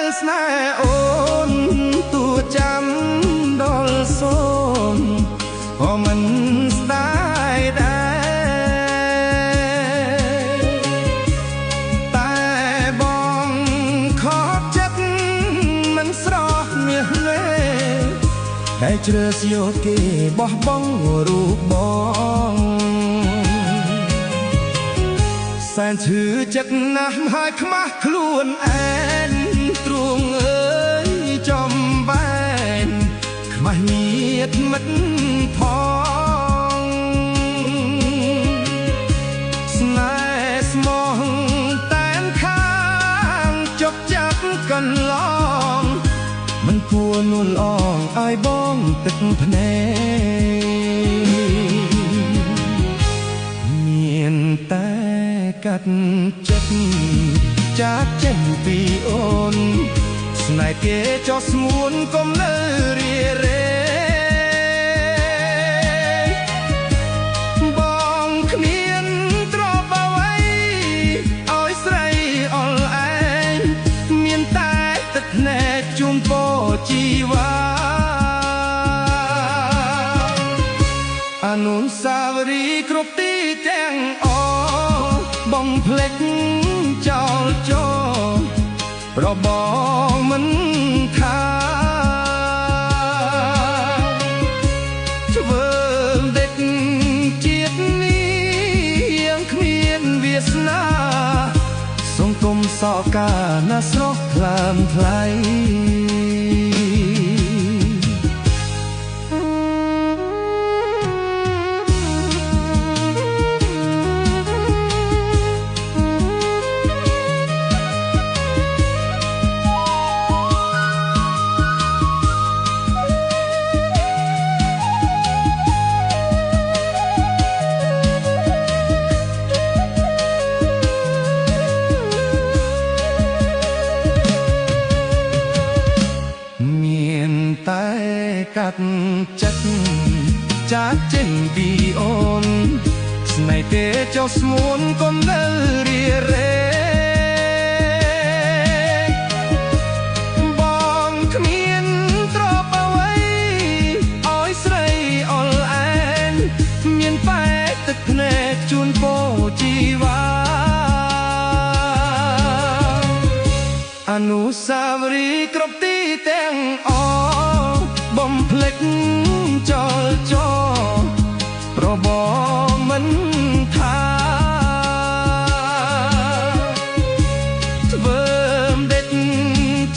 លស្នេហ៍អូនទួចាំដល់សូនក៏មិនស្ដាយដែរតែបងខកចិត្តមិនស្រស់មាសទេតែជ្រើសយកគេបោះបង់រូបបងសែនឈឺចិត្តណាស់ហើយខ្មាស់ខ្លួនឯងទ្រូងអើយចំបែនខ្មាស់ញាតិមិត្តផងស្នេហ៍ស្មោះតែនខាងចុកចាប់កន្លងមិនគួរនួលអងឲ្យបងទឹកភ្នែកមានតែកាត់ចិត្តចាកចេញពីអូនស្នេហ៍គេចោះស្ងួនកុំនៅរារែបងគ្មានទ្រព្យអ្វីឲ្យស្រីអល់ឯងមានតែទឹកភ្នែកជូនពរជីវ៉ាអនុស្សាវរីយ៍គ្រប់ទីទាំងអស់បំភ្លេចចោលចោលប្របងមិនថាធ្វើដេចជាតិនេះយ៉ាងគ្មានវាសនាសង្គមសោកាណាស្រស់ថ្លើមថ្លៃតែកាត់ចិត្តចាកចេញពីអូនស្នេហ៍ទេចោះស្ងួនកុំនៅរារែបងគ្មានទ្រព្យអ្វីឲ្យស្រីអល់ឯងមានតែទឹកភ្នែកជូនពរជីវ៉ាអនុស្សាវរីយ៍គ្រប់ទីទាំងអស់បំភ្លេចចោលចោលប្របងមិនថាធ្វើដេច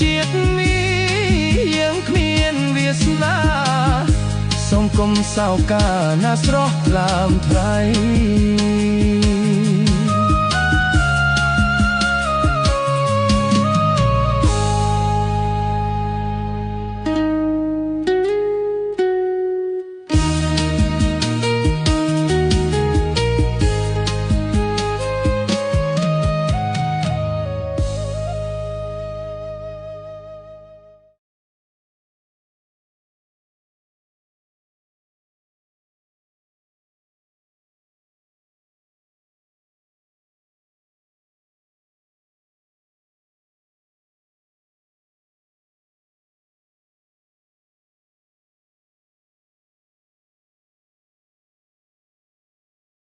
ជាតិនេះយ៉ាងគ្មានវាសនាសង្គមសោកាណាស្រស់ថ្លើមថ្លៃ